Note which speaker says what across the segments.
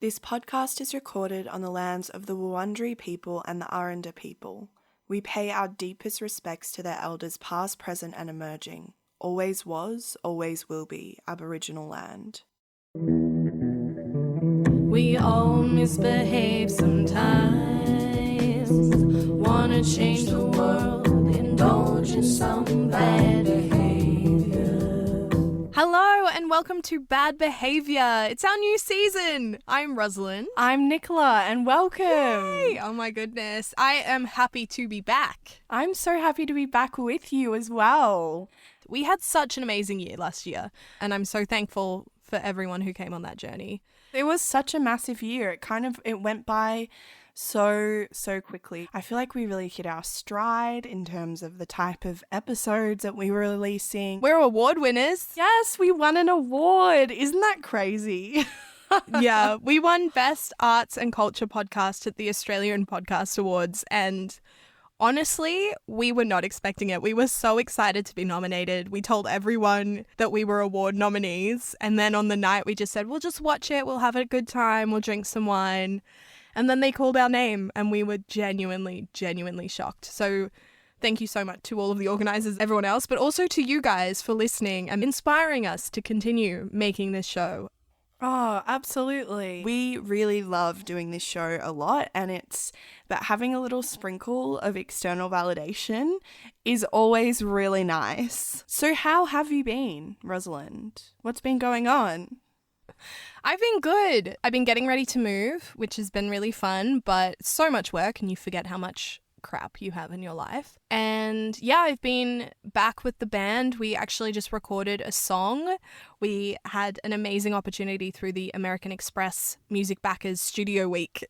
Speaker 1: This podcast is recorded on the lands of the Wurundjeri people and the Aranda people. We pay our deepest respects to their elders past, present and emerging. Always was, always will be Aboriginal land.
Speaker 2: We all misbehave sometimes. Wanna change the world, indulge in some bad behavior.
Speaker 3: Hello and welcome to Bad Behavior. It's our new season. I'm Rosalind.
Speaker 1: I'm Nicola and welcome.
Speaker 3: Yay! Oh my goodness. I am happy to be back.
Speaker 1: I'm so happy to be back with you as well.
Speaker 3: We had such an amazing year last year and I'm so thankful for everyone who came on that journey.
Speaker 1: It was such a massive year. It went by so quickly. I feel like we really hit our stride in terms of the type of episodes that we were releasing.
Speaker 3: We're award winners.
Speaker 1: Yes, we won an award. Isn't that crazy?
Speaker 3: Yeah, we won Best Arts and Culture Podcast at the Australian Podcast Awards, and honestly, we were not expecting it. We were so excited to be nominated. We told everyone that we were award nominees, and then on the night we just said, we'll just watch it, we'll have a good time, we'll drink some wine. And then they called our name and we were genuinely shocked. So thank you so much to all of the organisers, everyone else, but also to you guys for listening and inspiring us to continue making this show.
Speaker 1: Oh, absolutely. We really love doing this show a lot, but having a little sprinkle of external validation is always really nice. So how have you been, Rosalind? What's been going on?
Speaker 3: I've been good. I've been getting ready to move, which has been really fun, but so much work and you forget how much crap you have in your life. And yeah, I've been back with the band. We actually just recorded a song. We had an amazing opportunity through the American Express Music Backers Studio Week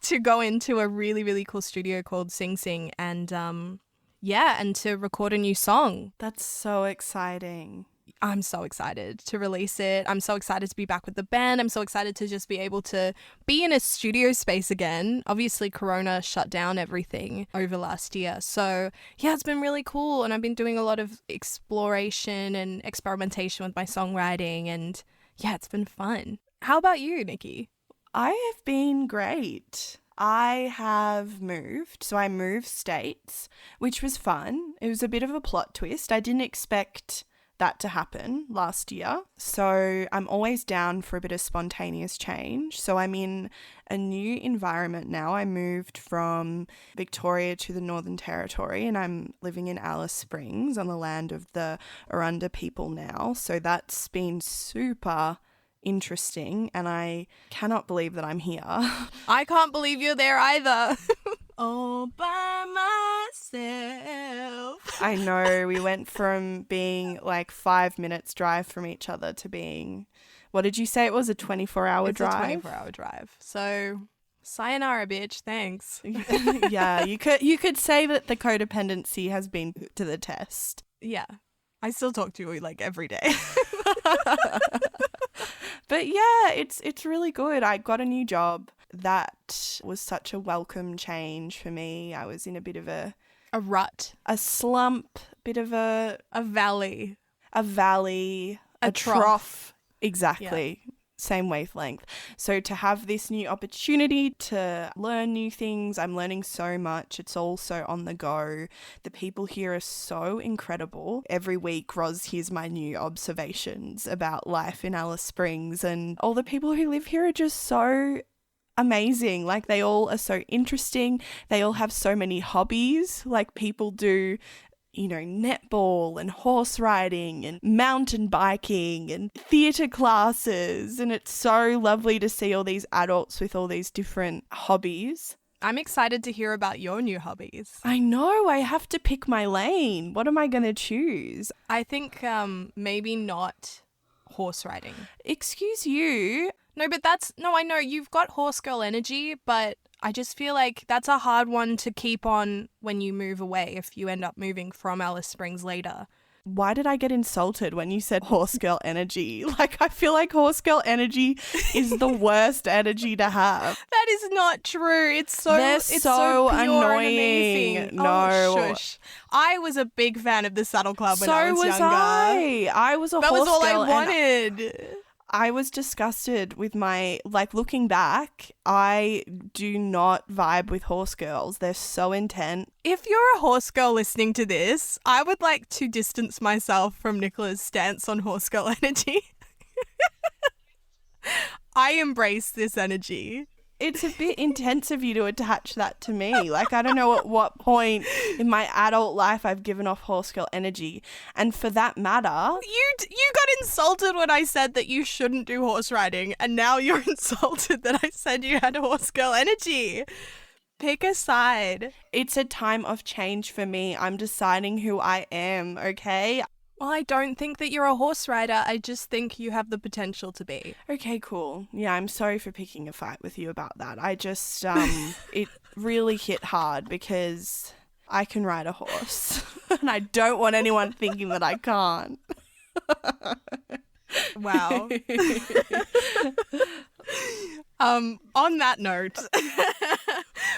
Speaker 3: to go into a really cool studio called Sing Sing and to record a new song.
Speaker 1: That's so exciting.
Speaker 3: I'm so excited to release it. I'm so excited to be back with the band. I'm so excited to just be able to be in a studio space again. Obviously, Corona shut down everything over last year. So yeah, it's been really cool. And I've been doing a lot of exploration and experimentation with my songwriting. And yeah, it's been fun. How about you, Nikki?
Speaker 1: I have been great. I have moved. So I moved states, which was fun. It was a bit of a plot twist. I didn't expect that to happen last year. So I'm always down for a bit of spontaneous change. So I'm in a new environment now. I moved from Victoria to the Northern Territory and I'm living in Alice Springs on the land of the Aranda people now. So that's been super interesting and I cannot believe that I'm here.
Speaker 3: I can't believe you're there either. All by myself.
Speaker 1: I know, we went from being like 5 minutes drive from each other to being, what did you say it was, a 24-hour drive?
Speaker 3: It's a 24-hour drive. So sayonara, bitch, thanks.
Speaker 1: Yeah, you could say that the codependency has been put to the test.
Speaker 3: Yeah, I still talk to you like every day.
Speaker 1: But yeah, it's really good. I got a new job. That was such a welcome change for me. I was in a bit of a
Speaker 3: rut,
Speaker 1: a slump, bit of a valley, a trough. Exactly. Yeah. Same wavelength. So to have this new opportunity to learn new things, I'm learning so much. It's all so on the go. The people here are so incredible. Every week, Ros hears my new observations about life in Alice Springs, and all the people who live here are just so amazing. Like, they all are so interesting. They all have so many hobbies. Like, people do, netball and horse riding and mountain biking and theatre classes. And it's so lovely to see all these adults with all these different hobbies.
Speaker 3: I'm excited to hear about your new hobbies.
Speaker 1: I know. I have to pick my lane. What am I going to choose?
Speaker 3: I think maybe not horse riding.
Speaker 1: Excuse you.
Speaker 3: No, but I know you've got horse girl energy, but I just feel like that's a hard one to keep on when you move away if you end up moving from Alice Springs later.
Speaker 1: Why did I get insulted when you said horse girl energy? Like, I feel like horse girl energy is the worst energy to have.
Speaker 3: That is not true. It's so pure
Speaker 1: annoying.
Speaker 3: And amazing.
Speaker 1: No.
Speaker 3: Oh, shush. I was a big fan of the Saddle Club when I was younger.
Speaker 1: I was a horse girl.
Speaker 3: That was all I wanted.
Speaker 1: I was disgusted with looking back, I do not vibe with horse girls. They're so intense.
Speaker 3: If you're a horse girl listening to this, I would like to distance myself from Nicola's stance on horse girl energy. I embrace this energy.
Speaker 1: It's a bit intense of you to attach that to me. Like, I don't know at what point in my adult life I've given off horse girl energy. And for that matter...
Speaker 3: You got insulted when I said that you shouldn't do horse riding, and now you're insulted that I said you had horse girl energy. Pick a side.
Speaker 1: It's a time of change for me. I'm deciding who I am, okay?
Speaker 3: Well, I don't think that you're a horse rider. I just think you have the potential to be.
Speaker 1: Okay, cool. Yeah, I'm sorry for picking a fight with you about that. I just, it really hit hard because I can ride a horse and I don't want anyone thinking that I can't.
Speaker 3: Wow. On that note,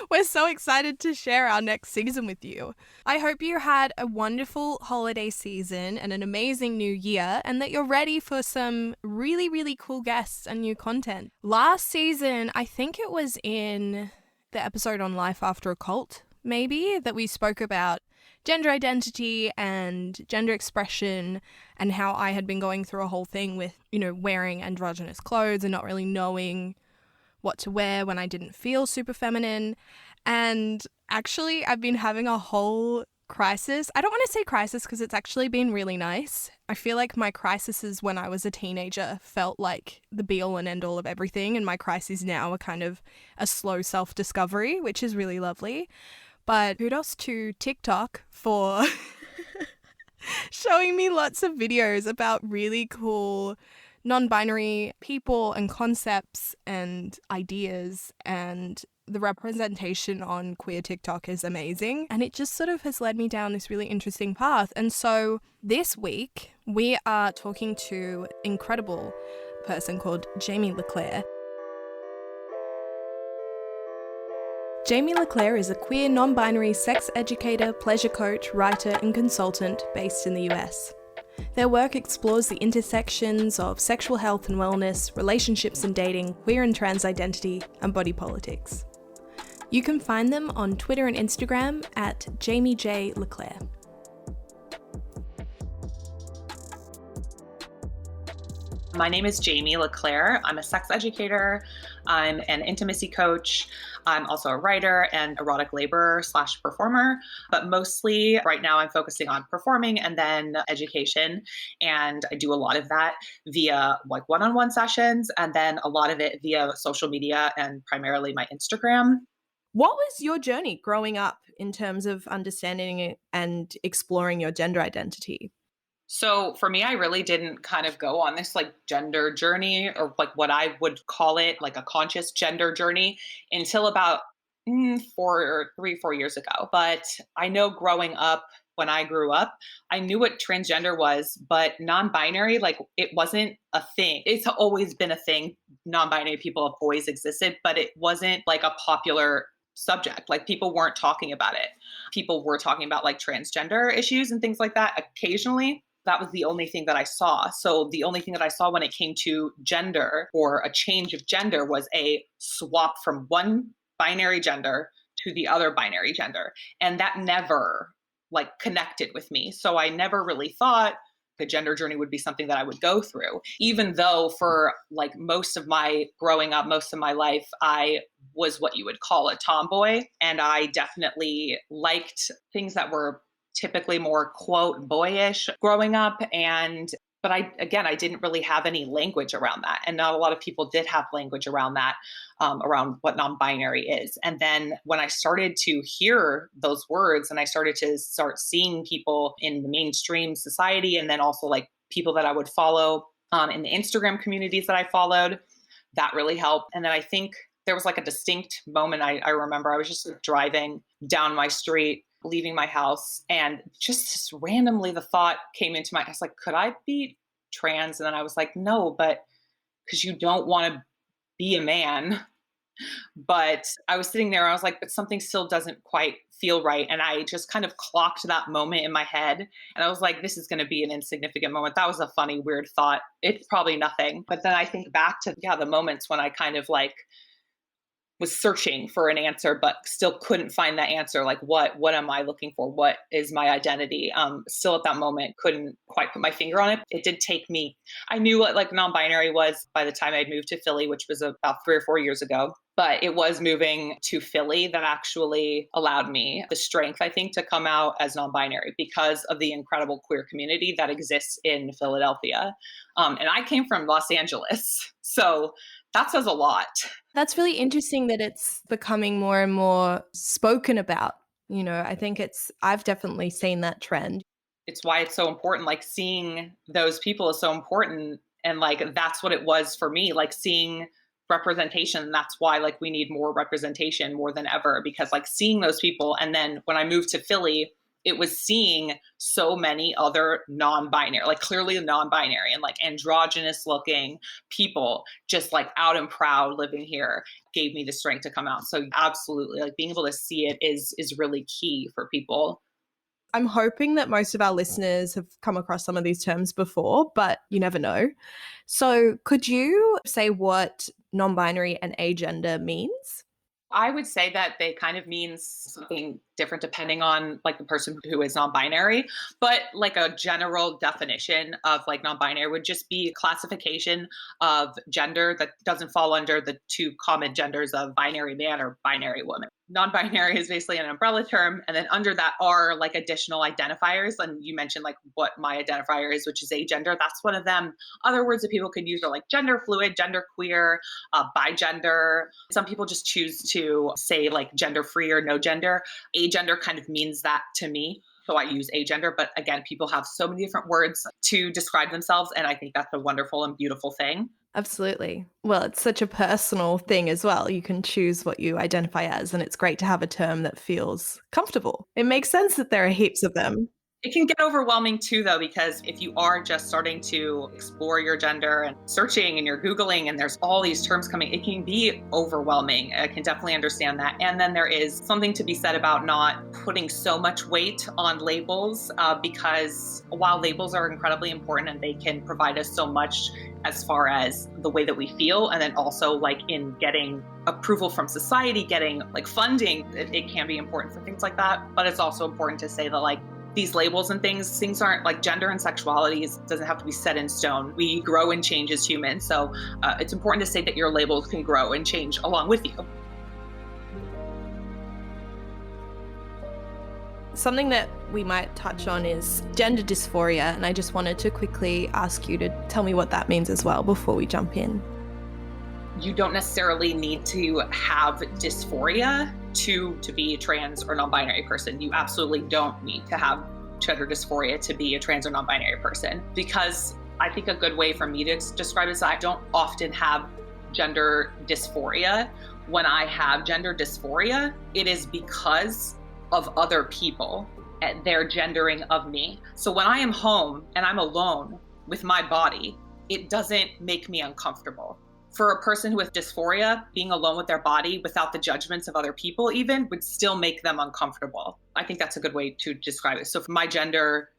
Speaker 3: we're so excited to share our next season with you. I hope you had a wonderful holiday season and an amazing new year, and that you're ready for some really, really cool guests and new content. Last season, I think it was in the episode on Life After a Cult, maybe, that we spoke about gender identity and gender expression and how I had been going through a whole thing with, wearing androgynous clothes and not really knowing what to wear when I didn't feel super feminine. And actually, I've been having a whole crisis. I don't want to say crisis because it's actually been really nice. I feel like my crises when I was a teenager felt like the be-all and end-all of everything, and my crises now are kind of a slow self-discovery, which is really lovely. But kudos to TikTok for showing me lots of videos about really cool non-binary people and concepts and ideas, and the representation on queer TikTok is amazing, and it just sort of has led me down this really interesting path. And so this week we are talking to an incredible person called Jamie LeClaire. Jamie LeClaire is a queer non-binary sex educator, pleasure coach, writer and consultant based in the US. Their work explores the intersections of sexual health and wellness, relationships and dating, queer and trans identity, and body politics. You can find them on Twitter and Instagram at Jamie J LeClaire.
Speaker 4: My name is Jamie LeClaire. I'm a sex educator. I'm an intimacy coach. I'm also a writer and erotic laborer / performer, but mostly right now I'm focusing on performing and then education. And I do a lot of that via one-on-one sessions, and then a lot of it via social media and primarily my Instagram.
Speaker 2: What was your journey growing up in terms of understanding and exploring your gender identity?
Speaker 4: So for me, I really didn't kind of go on this gender journey, or what I would call it, a conscious gender journey, until about 4 years ago. But I know growing up, when I grew up, I knew what transgender was, but non-binary, it wasn't a thing. It's always been a thing. Non-binary people have always existed, but it wasn't a popular subject. People weren't talking about it. People were talking about transgender issues and things like that occasionally. That was the only thing that I saw. So the only thing that I saw when it came to gender or a change of gender was a swap from one binary gender to the other binary gender. And that never connected with me. So I never really thought the gender journey would be something that I would go through, even though for most of my growing up, most of my life, I was what you would call a tomboy. And I definitely liked things that were typically more quote boyish growing up. But I didn't really have any language around that. And not a lot of people did have language around that, around what non-binary is. And then when I started to hear those words and I started to seeing people in the mainstream society, and then also people that I would follow in the Instagram communities that I followed, that really helped. And then I think there was a distinct moment I remember. I was just driving down my street, leaving my house, and just randomly the thought came into my head. I was could I be trans? And then I was no, but because you don't want to be a man, But I was sitting there and I was like, but something still doesn't quite feel right. And I just kind of clocked that moment in my head. And I was like, this is going to be an insignificant moment. That was a funny, weird thought. It's probably nothing. But then I think back to, the moments when I kind of like was searching for an answer, but still couldn't find that answer. Like, what am I looking for? What is my identity? Still at that moment, couldn't quite put my finger on it. It did take me, I knew what like non-binary was by the time I'd moved to Philly, which was about 3 or 4 years ago. But it was moving to Philly that actually allowed me the strength, I think, to come out as non-binary because of the incredible queer community that exists in Philadelphia. And I came from Los Angeles. So that says a lot.
Speaker 2: That's really interesting that it's becoming more and more spoken about. You know, I think I've definitely seen that trend.
Speaker 4: It's why it's so important. Like seeing those people is so important. And like, that's what it was for me, like seeing representation. That's why like we need more representation more than ever, because like seeing those people. And then when I moved to Philly, it was seeing so many other non-binary, like clearly non-binary and like androgynous looking people just like out and proud living here gave me the strength to come out. So absolutely, like being able to see it is really key for people.
Speaker 2: I'm hoping that most of our listeners have come across some of these terms before, but you never know. So could you say what non-binary and agender means?
Speaker 4: I would say that they kind of means something different depending on like the person who is non-binary, but like a general definition of like non-binary would just be classification of gender that doesn't fall under the two common genders of binary man or binary woman. Non-binary is basically an umbrella term. And then under that are like additional identifiers. And you mentioned like what my identifier is, which is agender. That's one of them. Other words that people could use are like gender fluid, gender queer, bigender. Some people just choose to say like gender free or no gender. Agender kind of means that to me. So I use agender, but again, people have so many different words to describe themselves. And I think that's a wonderful and beautiful thing.
Speaker 2: Absolutely. Well, it's such a personal thing as well. You can choose what you identify as, and it's great to have a term that feels comfortable. It makes sense that there are heaps of them.
Speaker 4: It can get overwhelming too, though, because if you are just starting to explore your gender and searching and you're Googling and there's all these terms coming, it can be overwhelming. I can definitely understand that. And then there is something to be said about not putting so much weight on labels because while labels are incredibly important and they can provide us so much as far as the way that we feel, and then also like in getting approval from society, getting like funding, it can be important for things like that. But it's also important to say that like these labels and things aren't like gender and sexuality doesn't have to be set in stone. We grow and change as humans. So it's important to say that your labels can grow and change along with you.
Speaker 2: Something that we might touch on is gender dysphoria. And I just wanted to quickly ask you to tell me what that means as well before we jump in.
Speaker 4: You don't necessarily need to have dysphoria to be a trans or non-binary person. You absolutely don't need to have gender dysphoria to be a trans or non-binary person, because I think a good way for me to describe it is I don't often have gender dysphoria. When I have gender dysphoria, it is because of other people and their gendering of me. So when I am home and I'm alone with my body, it doesn't make me uncomfortable. For a person with dysphoria, being alone with their body without the judgments of other people even would still make them uncomfortable. I think that's a good way to describe it. So my gender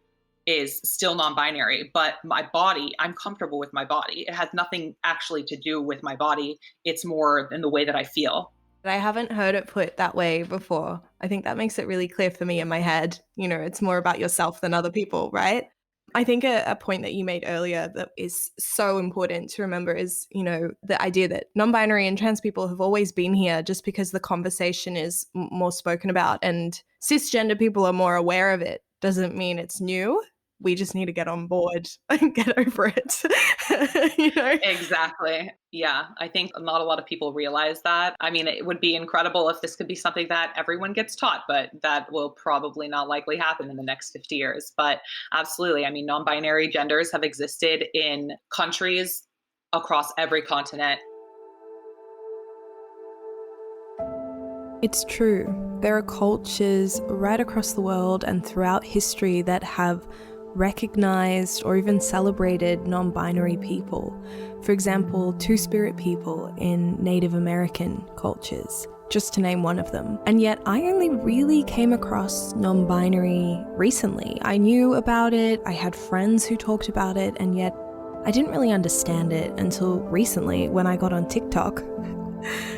Speaker 4: is still non-binary, but my body, I'm comfortable with my body. It has nothing actually to do with my body. It's more in the way that I feel.
Speaker 2: I haven't heard it put that way before. I think that makes it really clear for me in my head. You know, it's more about yourself than other people, right? I think a point that you made earlier that is so important to remember is, you know, the idea that non-binary and trans people have always been here just because the conversation is more spoken about and cisgender people are more aware of it doesn't mean it's new. We just need to get on board and get over it. You know?
Speaker 4: Exactly. Yeah. I think not a lot of people realize that. I mean, it would be incredible if this could be something that everyone gets taught, but that will probably not likely happen in the next 50 years. But absolutely. I mean, non-binary genders have existed in countries across every continent.
Speaker 2: It's true. There are cultures right across the world and throughout history that have recognized or even celebrated non-binary people. For example, two-spirit people in Native American cultures, just to name one of them. And yet I only really came across non-binary recently. I knew about it, I had friends who talked about it, and yet I didn't really understand it until recently when I got on TikTok,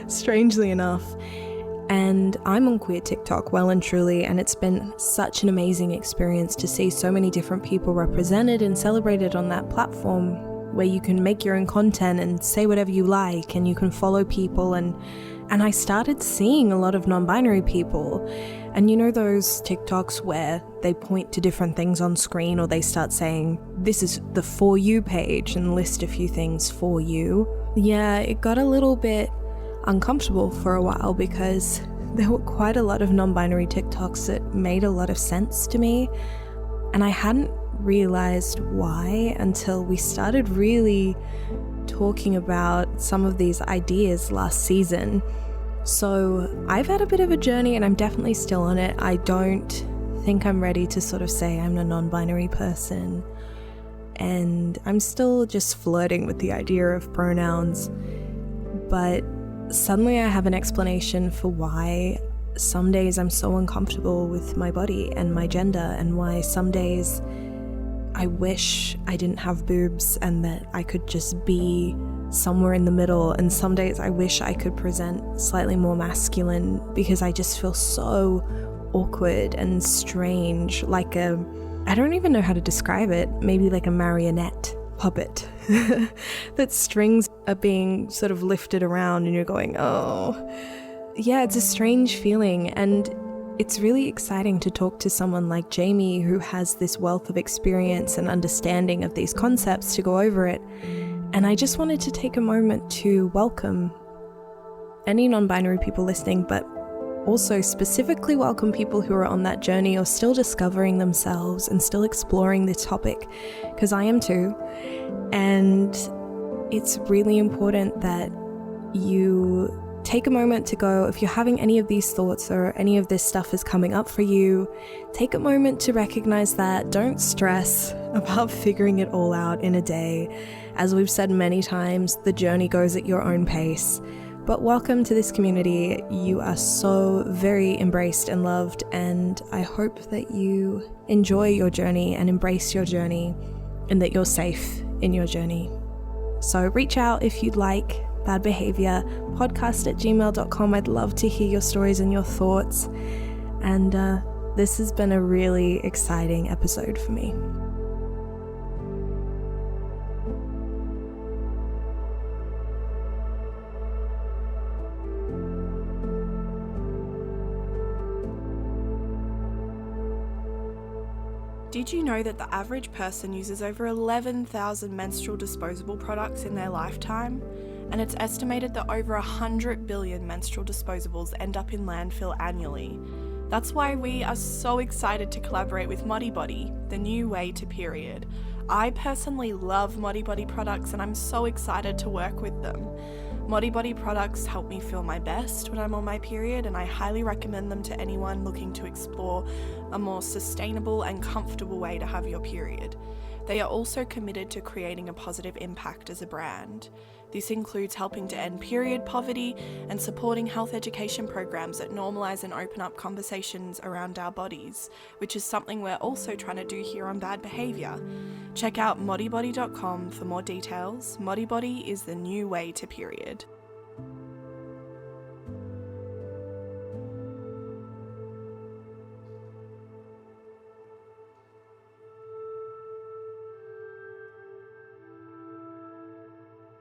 Speaker 2: strangely enough. And I'm on queer TikTok well and truly, and it's been such an amazing experience to see so many different people represented and celebrated on that platform where you can make your own content and say whatever you like, and you can follow people. And I started seeing a lot of non-binary people. And you know those TikToks where they point to different things on screen, or they start saying, this is the For You page, and list a few things for you. Yeah, it got a little bit uncomfortable for a while because there were quite a lot of non-binary TikToks that made a lot of sense to me, and I hadn't realized why until we started really talking about some of these ideas last season. So I've had a bit of a journey, and I'm definitely still on it. I don't think I'm ready to sort of say I'm a non-binary person, and I'm still just flirting with the idea of pronouns, but suddenly I have an explanation for why some days I'm so uncomfortable with my body and my gender, and why some days I wish I didn't have boobs and that I could just be somewhere in the middle, and some days I wish I could present slightly more masculine because I just feel so awkward and strange, like I don't even know how to describe it, maybe like a marionette puppet that strings are being sort of lifted around and you're going, oh. Yeah, it's a strange feeling, and it's really exciting to talk to someone like Jamie who has this wealth of experience and understanding of these concepts to go over it. And I just wanted to take a moment to welcome any non-binary people listening, but also specifically welcome people who are on that journey or still discovering themselves and still exploring this topic, because I am too. And it's really important that you take a moment to go, if you're having any of these thoughts or any of this stuff is coming up for you, take a moment to recognize that. Don't stress about figuring it all out in a day. As we've said many times, the journey goes at your own pace. But welcome to this community. You are so very embraced and loved, and I hope that you enjoy your journey and embrace your journey, and that you're safe in your journey. So reach out if you'd like. badbehaviorpodcast@gmail.com. I'd love to hear your stories and your thoughts. And this has been a really exciting episode for me.
Speaker 1: Did you know that the average person uses over 11,000 menstrual disposable products in their lifetime? And it's estimated that over 100 billion menstrual disposables end up in landfill annually. That's why we are so excited to collaborate with Modibody, the new way to period. I personally love Modibody products, and I'm so excited to work with them. Modibody products help me feel my best when I'm on my period, and I highly recommend them to anyone looking to explore a more sustainable and comfortable way to have your period. They are also committed to creating a positive impact as a brand. This includes helping to end period poverty and supporting health education programs that normalise and open up conversations around our bodies, which is something we're also trying to do here on Bad Behaviour. Check out modibody.com for more details. Modibody is the new way to period.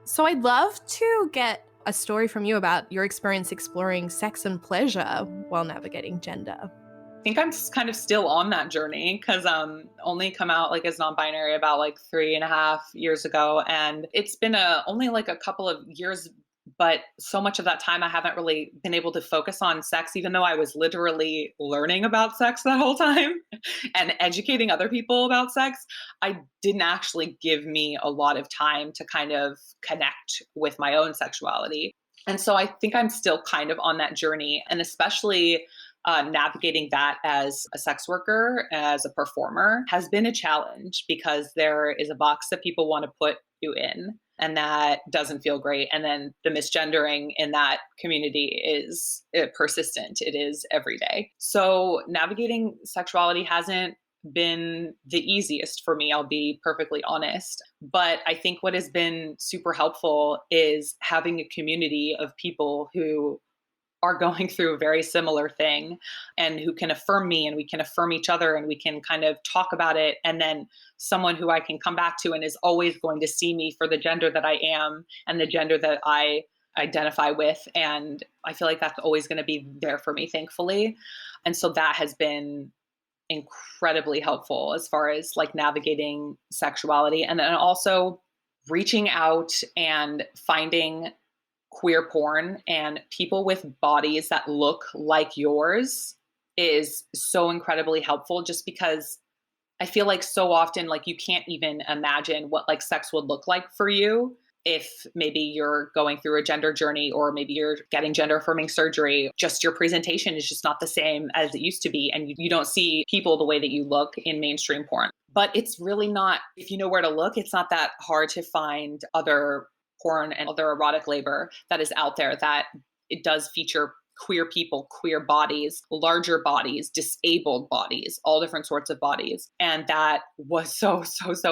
Speaker 2: So I'd love to get a story from you about your experience exploring sex and pleasure while navigating gender.
Speaker 4: I think I'm kind of still on that journey because only come out like as non-binary about like 3.5 years ago, and it's been only like a couple of years, but so much of that time I haven't really been able to focus on sex, even though I was literally learning about sex that whole time and educating other people about sex. I didn't actually give me a lot of time to kind of connect with my own sexuality. And so I think I'm still kind of on that journey. And especially navigating that as a sex worker, as a performer, has been a challenge because there is a box that people want to put you in, and that doesn't feel great. And then the misgendering in that community is persistent. It is every day. So navigating sexuality hasn't been the easiest for me, I'll be perfectly honest. But I think what has been super helpful is having a community of people who are going through a very similar thing and who can affirm me, and we can affirm each other, and we can kind of talk about it. And then someone who I can come back to and is always going to see me for the gender that I am and the gender that I identify with. And I feel like that's always going to be there for me, thankfully. And so that has been incredibly helpful as far as like navigating sexuality. And then also reaching out and finding queer porn and people with bodies that look like yours is so incredibly helpful, just because I feel like so often, like, you can't even imagine what like sex would look like for you if maybe you're going through a gender journey, or maybe you're getting gender affirming surgery. Just your presentation is just not the same as it used to be, and you don't see people the way that you look in mainstream porn. But it's really not, if you know where to look, it's not that hard to find other porn and other erotic labor that is out there that it does feature queer people, queer bodies, larger bodies, disabled bodies, all different sorts of bodies. And that was so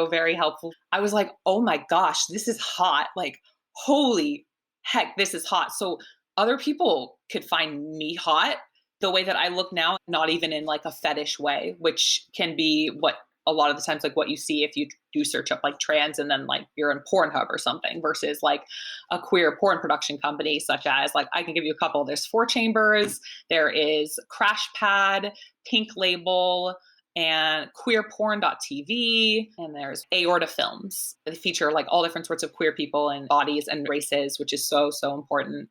Speaker 4: very helpful. I was like, oh my gosh, this is hot. Like, holy heck, this is hot. So other people could find me hot the way that I look now, not even in like a fetish way, which can be what a lot of the times, like what you see if you do search up like trans and then like you're in Pornhub or something, versus like a queer porn production company, such as, like, I can give you a couple. There's 4 Chambers, there is Crash Pad, Pink Label, and queerporn.tv, and there's Aorta Films. They feature like all different sorts of queer people and bodies and races, which is so important.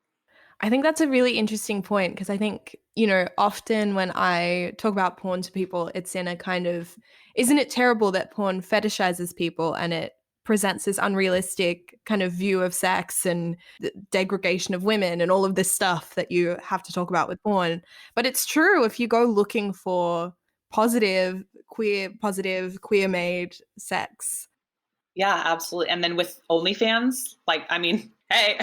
Speaker 2: I think that's a really interesting point, because I think, you know, often when I talk about porn to people, it's in a kind of, isn't it terrible that porn fetishizes people and it presents this unrealistic kind of view of sex and the degradation of women and all of this stuff that you have to talk about with porn. But it's true, if you go looking for positive, queer-made sex.
Speaker 4: Yeah, absolutely. And then with OnlyFans, like, I mean, hey,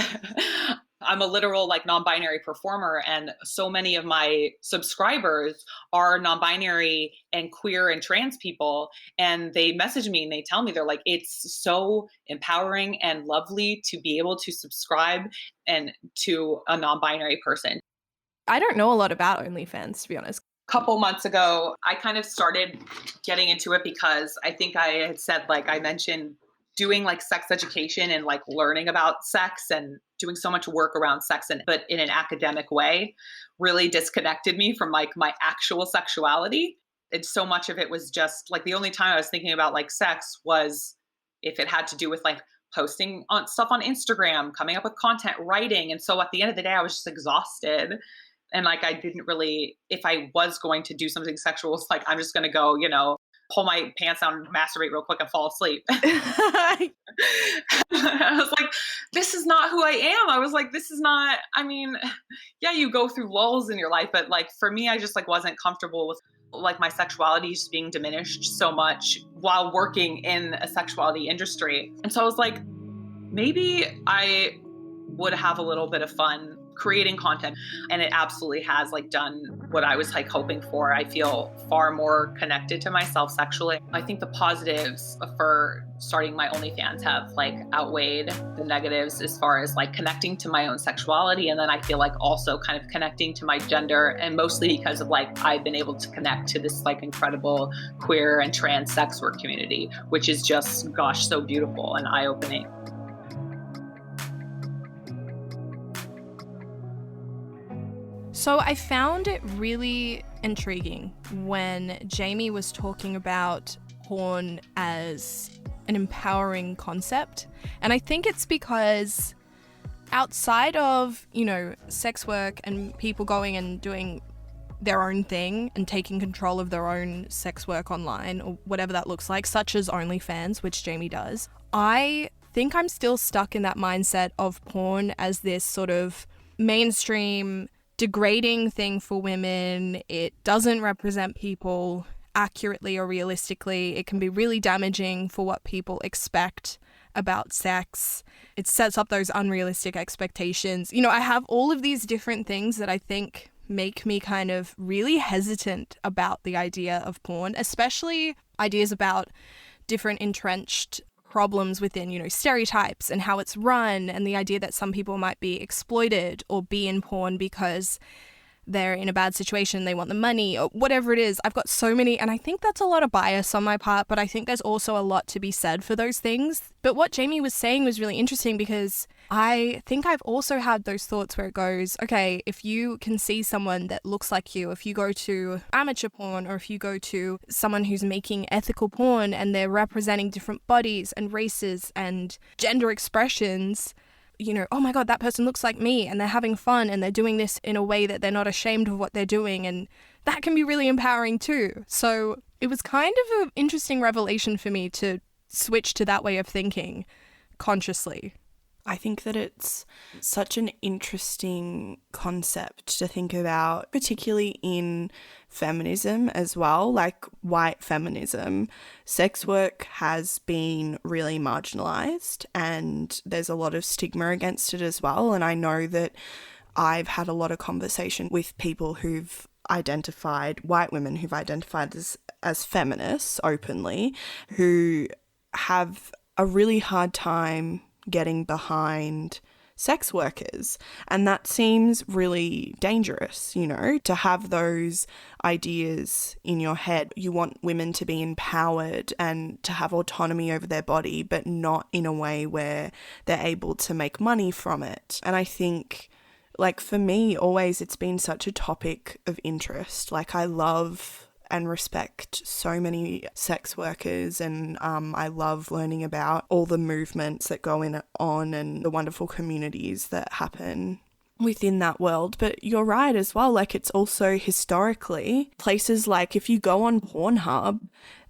Speaker 4: I'm a literal like non-binary performer, and so many of my subscribers are non-binary and queer and trans people. And they message me and they tell me, they're like, it's so empowering and lovely to be able to subscribe and to a non-binary person.
Speaker 2: I don't know a lot about OnlyFans, to be honest.
Speaker 4: Couple months ago, I kind of started getting into it because I think I had said, like, I mentioned doing like sex education and like learning about sex and doing so much work around sex, but in an academic way, really disconnected me from like my actual sexuality. And so much of it was just like, the only time I was thinking about like sex was if it had to do with like posting on stuff on Instagram, coming up with content, writing. And so at the end of the day, I was just exhausted. And like, I didn't really, if I was going to do something sexual, it's like, I'm just going to go, you know, pull my pants down, masturbate real quick and fall asleep. I was like, this is not who I am. I was like, this is not, I mean, yeah, you go through lulls in your life, but like for me, I just like wasn't comfortable with like my sexuality just being diminished so much while working in a sexuality industry. And so I was like, maybe I would have a little bit of fun creating content. And it absolutely has like done what I was like hoping for. I feel far more connected to myself sexually. I think the positives for starting my OnlyFans have like outweighed the negatives as far as like connecting to my own sexuality. And then I feel like also kind of connecting to my gender, and mostly because of like I've been able to connect to this like incredible queer and trans sex work community, which is just, gosh, so beautiful and eye-opening.
Speaker 3: So I found it really intriguing when Jamie was talking about porn as an empowering concept. And I think it's because outside of, you know, sex work and people going and doing their own thing and taking control of their own sex work online or whatever that looks like, such as OnlyFans, which Jamie does, I think I'm still stuck in that mindset of porn as this sort of mainstream degrading thing for women. It doesn't represent people accurately or realistically. It can be really damaging for what people expect about sex. It sets up those unrealistic expectations. I have all of these different things that I think make me kind of really hesitant about the idea of porn, especially ideas about different entrenched problems within, stereotypes and how it's run, and the idea that some people might be exploited or be in porn because they're in a bad situation, they want the money, or whatever it is. I've got so many, and I think that's a lot of bias on my part, but I think there's also a lot to be said for those things. But what Jamie was saying was really interesting, because I think I've also had those thoughts where it goes, okay, if you can see someone that looks like you, if you go to amateur porn, or if you go to someone who's making ethical porn and they're representing different bodies and races and gender expressions, oh my God, that person looks like me, and they're having fun, and they're doing this in a way that they're not ashamed of what they're doing, and that can be really empowering too. So it was kind of an interesting revelation for me to switch to that way of thinking consciously.
Speaker 1: I think that it's such an interesting concept to think about, particularly in feminism as well, like white feminism. Sex work has been really marginalized, and there's a lot of stigma against it as well. And I know that I've had a lot of conversation with people who've identified, white women who've identified as feminists openly, who have a really hard time getting behind sex workers. And that seems really dangerous, to have those ideas in your head. You want women to be empowered and to have autonomy over their body, but not in a way where they're able to make money from it. And I think, like, for me, always it's been such a topic of interest. Like, I love and respect so many sex workers, and I love learning about all the movements that go on and the wonderful communities that happen within that world. But you're right as well, like, it's also historically places like, if you go on Pornhub,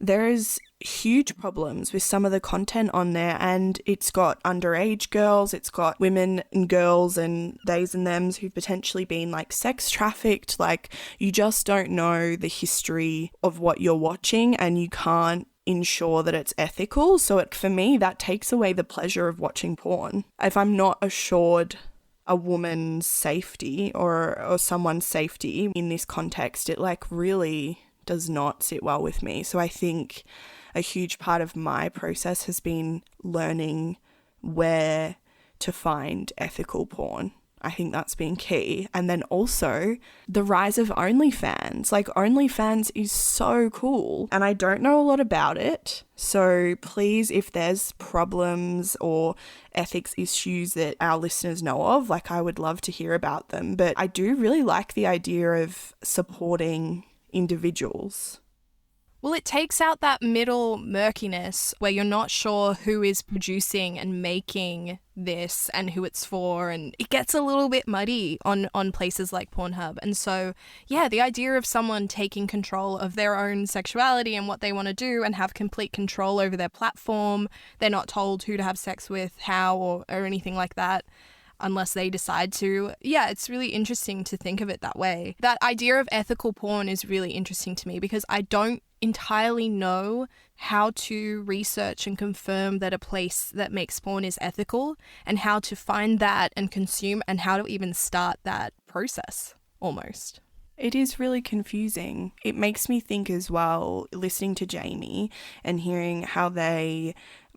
Speaker 1: there's huge problems with some of the content on there, and it's got underage girls, it's got women and girls and theys and thems who've potentially been like sex trafficked. Like, you just don't know the history of what you're watching, and you can't ensure that it's ethical. So for me, that takes away the pleasure of watching porn. If I'm not assured a woman's safety or someone's safety in this context, it like really does not sit well with me. So I think a huge part of my process has been learning where to find ethical porn. I think that's been key. And then also the rise of OnlyFans. Like, OnlyFans is so cool, and I don't know a lot about it. So please, if there's problems or ethics issues that our listeners know of, like, I would love to hear about them. But I do really like the idea of supporting individuals.
Speaker 3: Well, it takes out that middle murkiness where you're not sure who is producing and making this and who it's for, and it gets a little bit muddy on places like Pornhub. And so, yeah, the idea of someone taking control of their own sexuality and what they want to do and have complete control over their platform, they're not told who to have sex with, how, or anything like that, unless they decide to. Yeah, it's really interesting to think of it that way. That idea of ethical porn is really interesting to me, because I don't entirely know how to research and confirm that a place that makes porn is ethical, and how to find that and consume, and how to even start that process almost.
Speaker 1: It is really confusing. It makes me think as well, listening to Jamie and hearing how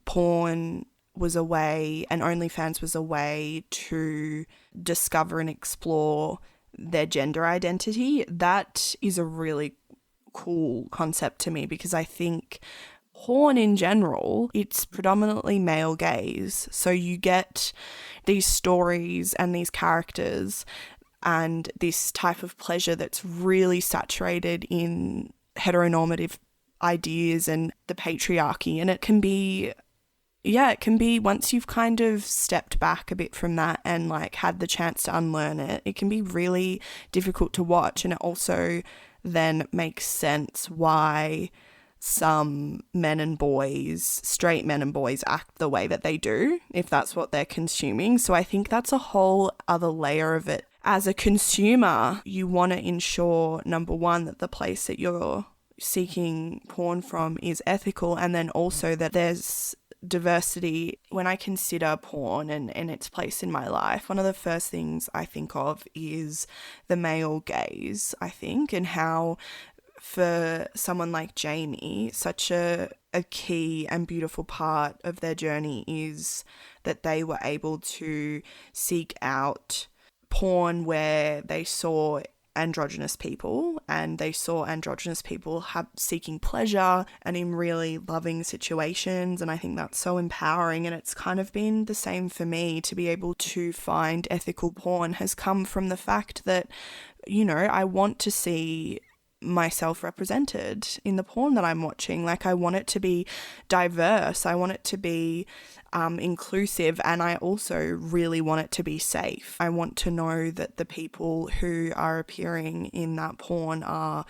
Speaker 1: porn was a way, and OnlyFans was a way to discover and explore their gender identity. That is a really cool concept to me, because I think porn in general, it's predominantly male gaze. So you get these stories and these characters and this type of pleasure that's really saturated in heteronormative ideas and the patriarchy. And it can be, once you've kind of stepped back a bit from that and like had the chance to unlearn it, it can be really difficult to watch. And it also then makes sense why some men and boys, straight men and boys, act the way that they do, if that's what they're consuming. So I think that's a whole other layer of it. as a consumer, you want to ensure, number one, that the place that you're seeking porn from is ethical, and then also that there's diversity. When I consider porn and its place in my life, one of the first things I think of is the male gaze, I think, and how for someone like Jamie, such a key and beautiful part of their journey is that they were able to seek out porn where they saw androgynous people, and they saw androgynous people seeking pleasure and in really loving situations. And I think that's so empowering, and it's kind of been the same for me. To be able to find ethical porn has come from the fact that, you know, I want to see myself represented in the porn that I'm watching. Like, I want it to be diverse, I want it to be inclusive, and I also really want it to be safe. I want to know that the people who are appearing in that porn are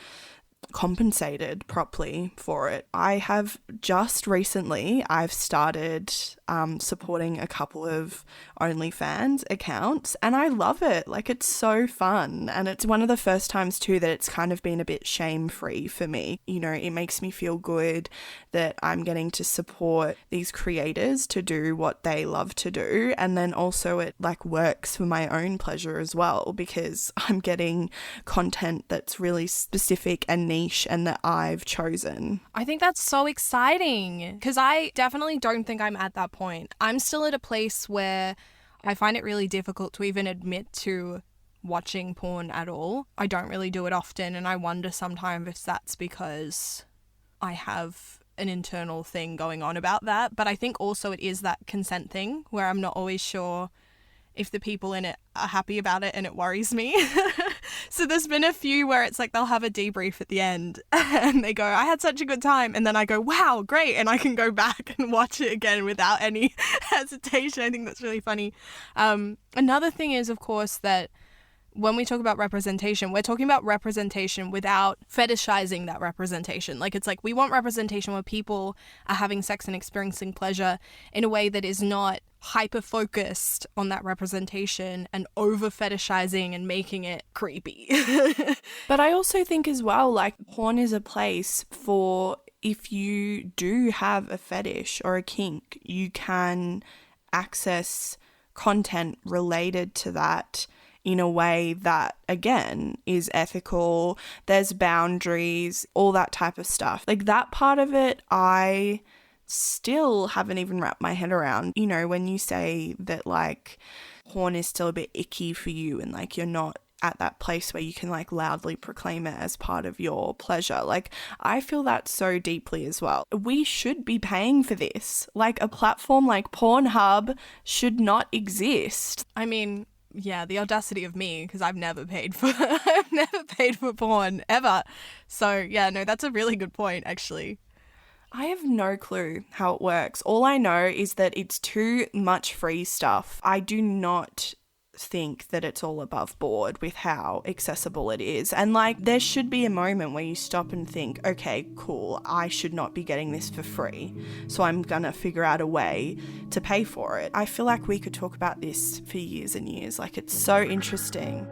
Speaker 1: compensated properly for it. I have just recently, I've started supporting a couple of OnlyFans accounts, and I love it. Like, it's so fun, and it's one of the first times too that it's kind of been a bit shame-free for me. You know, it makes me feel good that I'm getting to support these creators to do what they love to do, and then also it like works for my own pleasure as well, because I'm getting content that's really specific and niche and that I've chosen.
Speaker 3: I think that's so exciting, because I definitely don't think I'm at that point. I'm still at a place where I find it really difficult to even admit to watching porn at all. I don't really do it often, and I wonder sometimes if that's because I have an internal thing going on about that. But I think also it is that consent thing where I'm not always sure if the people in it are happy about it, and it worries me. So there's been a few where it's like they'll have a debrief at the end and they go, I had such a good time. And then I go, wow, great. And I can go back and watch it again without any hesitation. I think that's really funny. Another thing is, of course, that when we talk about representation, we're talking about representation without fetishizing that representation. Like, it's like we want representation where people are having sex and experiencing pleasure in a way that is not hyper-focused on that representation and over-fetishizing and making it creepy.
Speaker 1: But I also think as well, like, porn is a place for, if you do have a fetish or a kink, you can access content related to that in a way that, again, is ethical. There's boundaries, all that type of stuff. Like, that part of it, I still haven't even wrapped my head around. You know, when you say that, like, porn is still a bit icky for you and, like, you're not at that place where you can, like, loudly proclaim it as part of your pleasure. Like, I feel that so deeply as well. We should be paying for this. Like, a platform like Pornhub should not exist.
Speaker 3: I mean, yeah, the audacity of me, because I've never paid for porn ever. So yeah, no, that's a really good point, actually.
Speaker 1: I have no clue how it works. All I know is that it's too much free stuff. I do not think that it's all above board with how accessible it is. And, like, there should be a moment where you stop and think, okay, cool, I should not be getting this for free, so I'm gonna figure out a way to pay for it. I feel like we could talk about this for years and years. Like, it's so interesting.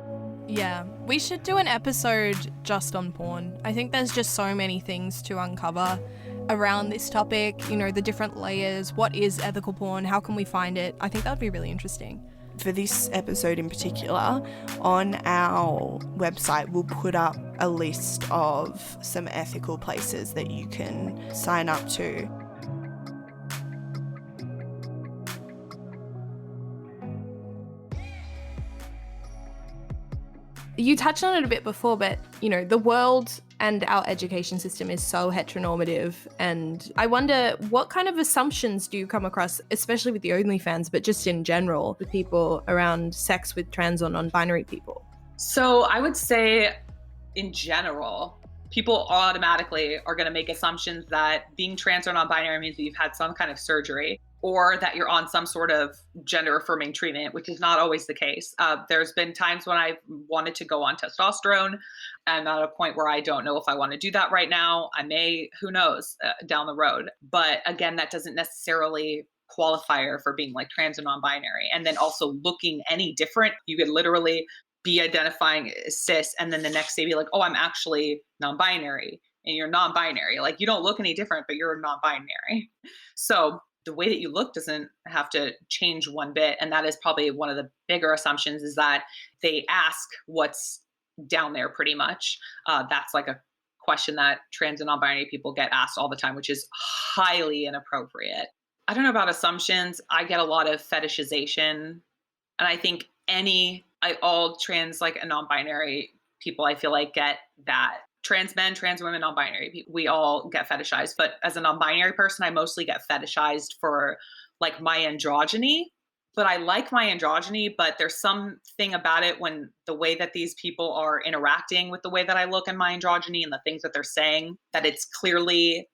Speaker 3: Yeah, we should do an episode just on porn. I think there's just so many things to uncover around this topic, you know, the different layers. What is ethical porn? How can we find it? I think that would be really interesting.
Speaker 1: For this episode in particular, on our website, we'll put up a list of some ethical places that you can sign up to.
Speaker 2: You touched on it a bit before, but, you know, the world and our education system is so heteronormative. And I wonder, what kind of assumptions do you come across, especially with the OnlyFans, but just in general, with people around sex with trans or non-binary people?
Speaker 4: So I would say, in general, people automatically are going to make assumptions that being trans or non-binary means that you've had some kind of surgery, or that you're on some sort of gender-affirming treatment, which is not always the case. There's been times when I've wanted to go on testosterone. I'm at a point where I don't know if I want to do that right now. I may, who knows, down the road. But again, that doesn't necessarily qualifier for being like trans or non-binary. And then also looking any different. You could literally be identifying as cis and then the next day be like, oh, I'm actually non-binary, and you're non-binary. Like, you don't look any different, but you're non-binary. So the way that you look doesn't have to change one bit. And that is probably one of the bigger assumptions, is that they ask what's down there pretty much. That's like a question that trans and non-binary people get asked all the time, which is highly inappropriate. I don't know about assumptions. I get a lot of fetishization. And I think all trans, like, and non-binary people, I feel like, get that. Trans men, trans women, non-binary people, we all get fetishized. But as a non-binary person, I mostly get fetishized for like my androgyny. But I like my androgyny, but there's something about it when the way that these people are interacting with the way that I look in my androgyny and the things that they're saying, that it's clearly,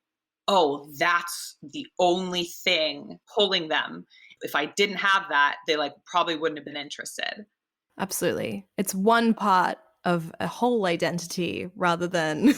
Speaker 4: oh, that's the only thing pulling them. If I didn't have that, they like probably wouldn't have been interested.
Speaker 2: Absolutely. It's one part of a whole identity rather than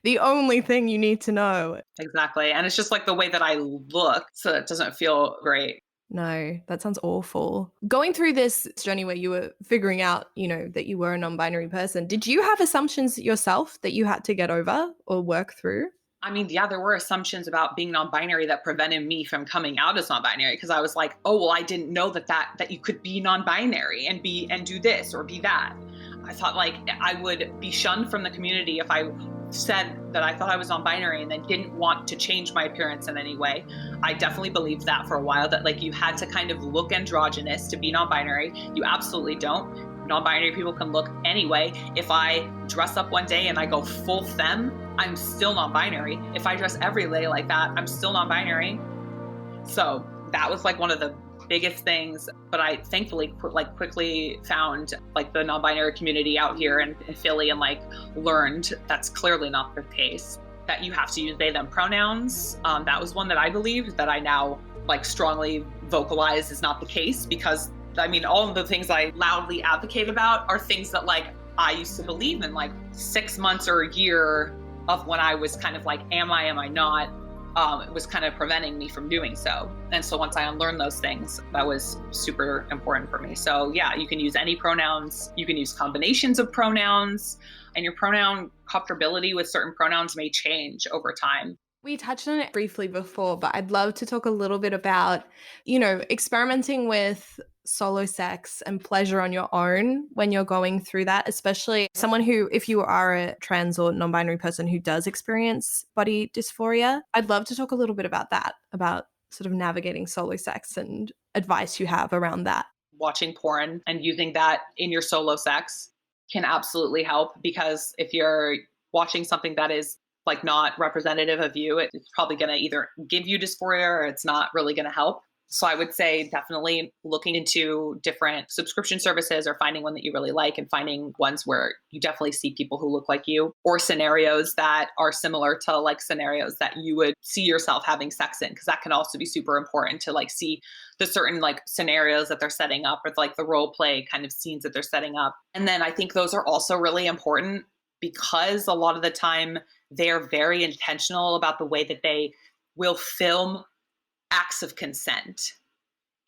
Speaker 2: the only thing you need to know.
Speaker 4: Exactly. And it's just like the way that I look, so it doesn't feel great.
Speaker 2: No, that sounds awful. Going through this journey where you were figuring out, that you were a non-binary person, did you have assumptions yourself that you had to get over or work through?
Speaker 4: I mean, yeah, there were assumptions about being non-binary that prevented me from coming out as non-binary, because I was like, oh, well, I didn't know that you could be non-binary and do this or be that. I thought like I would be shunned from the community if I said that I thought I was non-binary and then didn't want to change my appearance in any way. I definitely believed that for a while, that like you had to kind of look androgynous to be non-binary. You absolutely don't. Non-binary people can look anyway. If I dress up one day and I go full femme, I'm still non-binary. If I dress every day like that, I'm still non-binary. So that was like one of the biggest things. But I thankfully quickly found like the non-binary community out here in Philly and like learned that's clearly not the case, that you have to use they, them pronouns. That was one that I believed, that I now like strongly vocalize is not the case, because I mean, all of the things I loudly advocate about are things that like I used to believe in like 6 months or a year of when I was kind of like, am I not? It was kind of preventing me from doing so. And so once I unlearned those things, that was super important for me. So yeah, you can use any pronouns. You can use combinations of pronouns, and your pronoun comfortability with certain pronouns may change over time.
Speaker 2: We touched on it briefly before, but I'd love to talk a little bit about, experimenting with solo sex and pleasure on your own when you're going through that, especially someone who, if you are a trans or non-binary person who does experience body dysphoria. I'd love to talk a little bit about that, about sort of navigating solo sex and advice you have around that.
Speaker 4: Watching porn and using that in your solo sex can absolutely help, because if you're watching something that is like not representative of you, it's probably going to either give you dysphoria or it's not really going to help. So I would say definitely looking into different subscription services, or finding one that you really like and finding ones where you definitely see people who look like you, or scenarios that are similar to like scenarios that you would see yourself having sex in, because that can also be super important to like see the certain like scenarios that they're setting up, or like the role play kind of scenes that they're setting up. And then I think those are also really important, because a lot of the time they're very intentional about the way that they will film acts of consent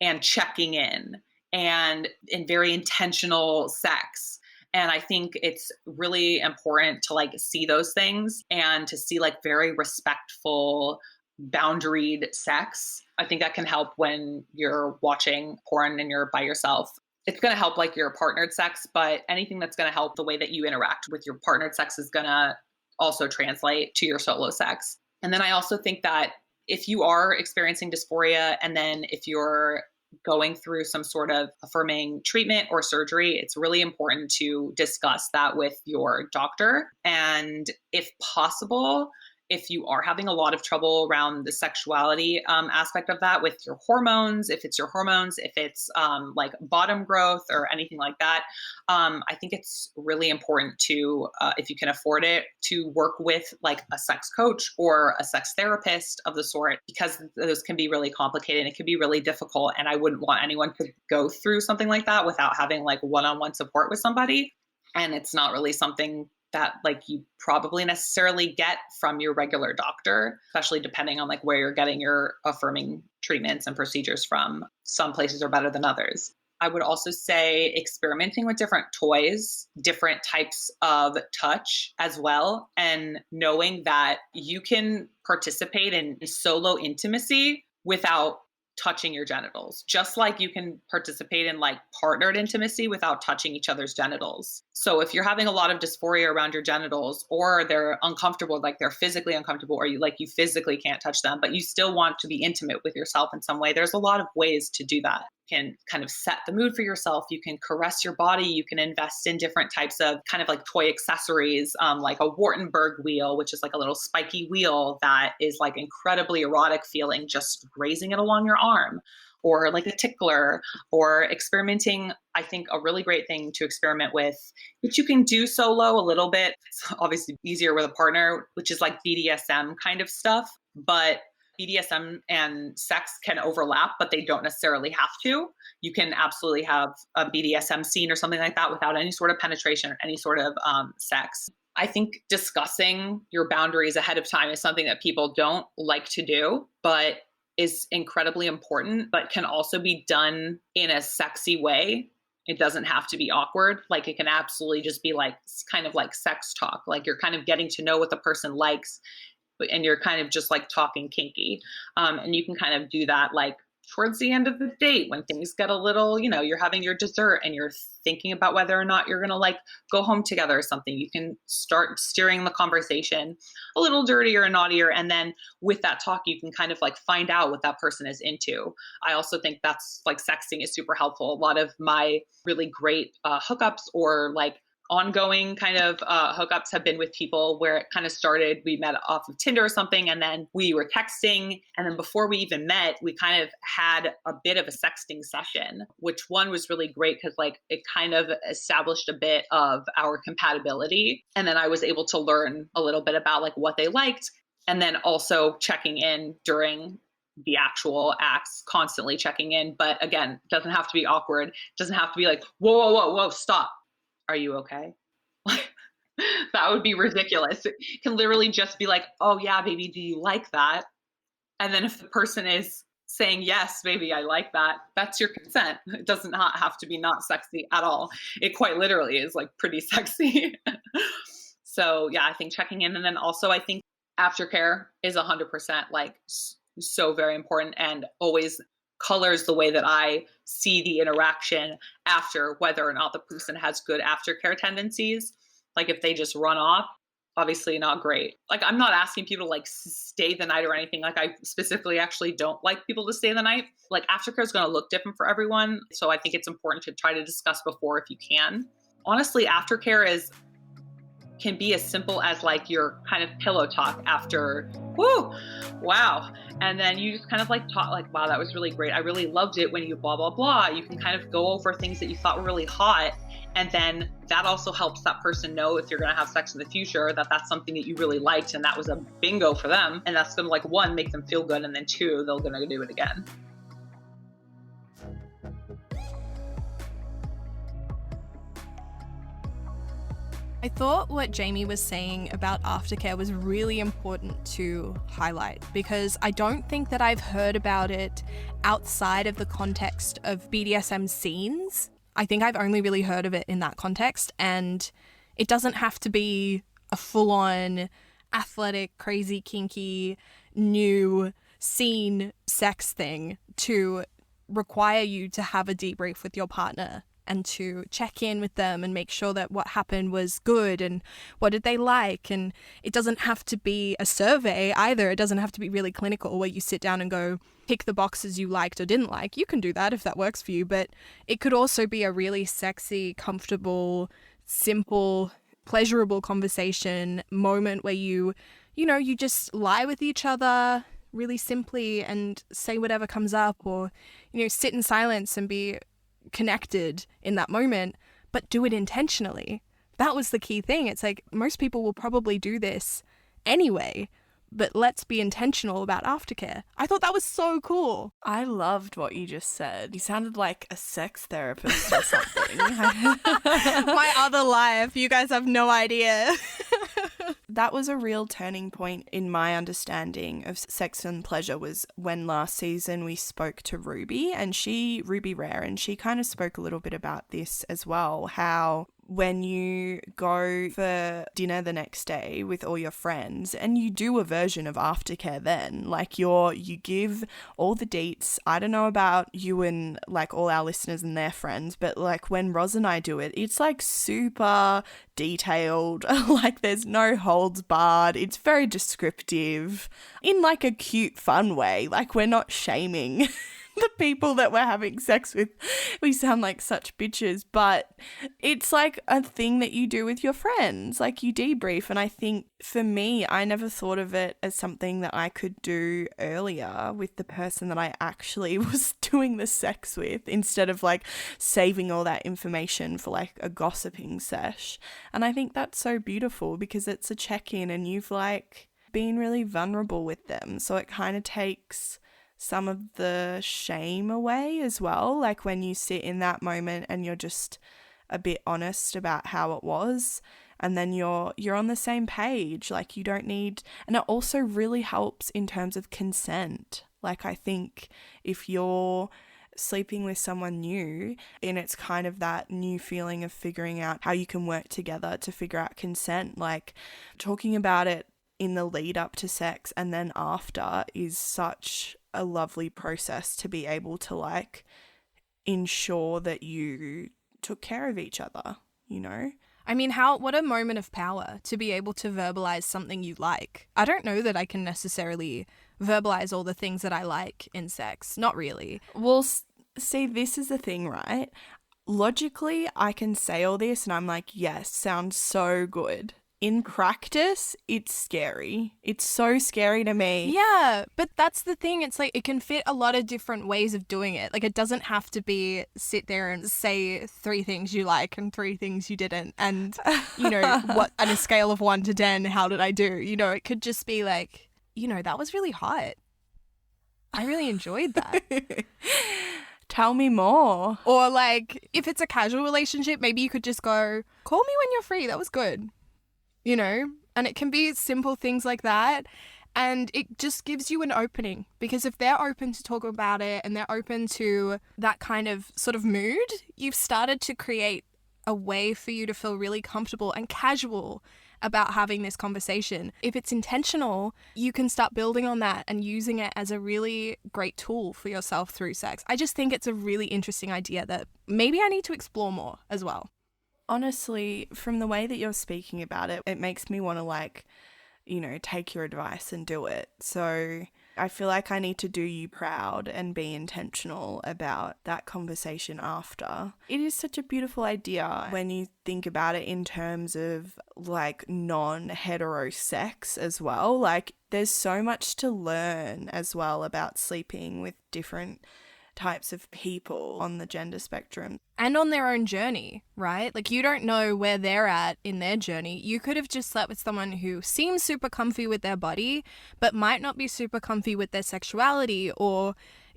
Speaker 4: and checking in and in very intentional sex. And I think it's really important to like see those things and to see like very respectful, boundaried sex. I think that can help when you're watching porn and you're by yourself. It's going to help like your partnered sex, but anything that's going to help the way that you interact with your partnered sex is going to also translate to your solo sex. And then I also think that if you are experiencing dysphoria, and then if you're going through some sort of affirming treatment or surgery, it's really important to discuss that with your doctor. And if possible, if you are having a lot of trouble around the sexuality aspect of that with your hormones, if it's like bottom growth or anything like that, I think it's really important to, if you can afford it, to work with like a sex coach or a sex therapist of the sort, because those can be really complicated and it can be really difficult. And I wouldn't want anyone to go through something like that without having like one-on-one support with somebody. And it's not really something that like you probably necessarily get from your regular doctor, especially depending on like where you're getting your affirming treatments and procedures from. Some places are better than others. I would also say experimenting with different toys, different types of touch as well, and knowing that you can participate in solo intimacy without touching your genitals, just like you can participate in like partnered intimacy without touching each other's genitals. So if you're having a lot of dysphoria around your genitals, or they're uncomfortable, like they're physically uncomfortable, or you physically can't touch them, but you still want to be intimate with yourself in some way, there's a lot of ways to do that. You can kind of set the mood for yourself. You can caress your body. You can invest in different types of kind of like toy accessories, like a Wartenberg wheel, which is like a little spiky wheel that is like incredibly erotic feeling, just grazing it along your arm, or like a tickler, or experimenting. I think a really great thing to experiment with, which you can do solo a little bit. It's obviously easier with a partner, which is like BDSM kind of stuff, but BDSM and sex can overlap, but they don't necessarily have to. You can absolutely have a BDSM scene or something like that without any sort of penetration or any sort of sex. I think discussing your boundaries ahead of time is something that people don't like to do, but is incredibly important, but can also be done in a sexy way. It doesn't have to be awkward. Like it can absolutely just be like kind of like sex talk. Like you're kind of getting to know what the person likes, and you're kind of just like talking kinky. And you can kind of do that like towards the end of the date when things get a little, you're having your dessert and you're thinking about whether or not you're going to like go home together or something. You can start steering the conversation a little dirtier and naughtier. And then with that talk, you can kind of like find out what that person is into. I also think that's like sexting is super helpful. A lot of my really great hookups or like ongoing kind of hookups have been with people where it kind of started, we met off of Tinder or something, and then we were texting, and then before we even met, we kind of had a bit of a sexting session, which one was really great because like it kind of established a bit of our compatibility, and then I was able to learn a little bit about like what they liked, and then also checking in during the actual acts, constantly checking in. But again, it doesn't have to be awkward. It doesn't have to be like, whoa, stop. Are you okay? That would be ridiculous. It can literally just be like, oh yeah, baby, do you like that? And then if the person is saying, yes, baby, I like that, that's your consent. It does not have to be not sexy at all. It quite literally is like pretty sexy. So yeah, I think checking in. And then also I think aftercare is 100% like so very important, and always colors the way that I see the interaction after, whether or not the person has good aftercare tendencies. Like if they just run off, obviously not great. Like I'm not asking people to like stay the night or anything. Like I specifically actually don't like people to stay the night. Like aftercare is going to look different for everyone. So I think it's important to try to discuss before if you can. Honestly, aftercare can be as simple as like your kind of pillow talk after, whoo, wow. And then you just kind of like talk like, wow, that was really great. I really loved it when you blah, blah, blah. You can kind of go over things that you thought were really hot. And then that also helps that person know if you're going to have sex in the future, that that's something that you really liked. And that was a bingo for them. And that's going to like, one, make them feel good. And then two, they're going to do it again.
Speaker 3: I thought what Jamie was saying about aftercare was really important to highlight, because I don't think that I've heard about it outside of the context of BDSM scenes. I think I've only really heard of it in that context, and it doesn't have to be a full-on athletic, crazy, kinky, new scene sex thing to require you to have a debrief with your partner and to check in with them and make sure that what happened was good and what did they like. And it doesn't have to be a survey either. It doesn't have to be really clinical where you sit down and go pick the boxes you liked or didn't like. You can do that if that works for you, but it could also be a really sexy, comfortable, simple, pleasurable conversation moment where you just lie with each other really simply and say whatever comes up, or, sit in silence and be connected in that moment, but do it intentionally. That was the key thing. It's like most people will probably do this anyway, but let's be intentional about aftercare. I thought that was so cool.
Speaker 1: I loved what you just said. You sounded like a sex therapist or something.
Speaker 3: My other life, you guys have no idea.
Speaker 1: that was a real turning point in my understanding of sex and pleasure, was when last season we spoke to Ruby Rare, and she kind of spoke a little bit about this as well, how when you go for dinner the next day with all your friends and you do a version of aftercare, then like you give all the deets. I don't know about you and like all our listeners and their friends, but like when Roz and I do it, it's like super detailed. Like there's no holds barred. It's very descriptive in like a cute, fun way. Like we're not shaming the people that we're having sex with. We sound like such bitches, but it's like a thing that you do with your friends. Like you debrief. And I think for me, I never thought of it as something that I could do earlier with the person that I actually was doing the sex with, instead of like saving all that information for like a gossiping sesh. And I think that's so beautiful because it's a check-in and you've like been really vulnerable with them. So it kind of takes some of the shame away as well, like when you sit in that moment and you're just a bit honest about how it was, and then you're on the same page. Like you don't need, and it also really helps in terms of consent. Like I think if you're sleeping with someone new and it's kind of that new feeling of figuring out how you can work together to figure out consent, like talking about it in the lead up to sex and then after is such a lovely process to be able to like ensure that you took care of each other, you know?
Speaker 3: I mean, what a moment of power to be able to verbalize something you like. I don't know that I can necessarily verbalize all the things that I like in sex. Not really.
Speaker 1: Well, see, this is the thing, right? Logically, I can say all this and I'm like, yes, sounds so good. In practice, it's scary. It's so scary to me.
Speaker 3: Yeah, but that's the thing. It's like it can fit a lot of different ways of doing it. Like it doesn't have to be sit there and say 3 things you like and 3 things you didn't. And, you know, what on a scale of 1 to 10, how did I do? You know, it could just be like, you know, that was really hot. I really enjoyed that.
Speaker 1: Tell me more.
Speaker 3: Or like if it's a casual relationship, maybe you could just go, call me when you're free. That was good. You know, and it can be simple things like that. And it just gives you an opening, because if they're open to talk about it and they're open to that kind of sort of mood, you've started to create a way for you to feel really comfortable and casual about having this conversation. If it's intentional, you can start building on that and using it as a really great tool for yourself through sex. I just think it's a really interesting idea that maybe I need to explore more as well.
Speaker 1: Honestly, from the way that you're speaking about it, it makes me want to like, you know, take your advice and do it. So I feel like I need to do you proud and be intentional about that conversation after. It is such a beautiful idea when you think about it in terms of like non-hetero sex as well. Like there's so much to learn as well about sleeping with different types of people on the gender spectrum.
Speaker 3: And on their own journey, right? Like you don't know where they're at in their journey. You could have just slept with someone who seems super comfy with their body, but might not be super comfy with their sexuality, or,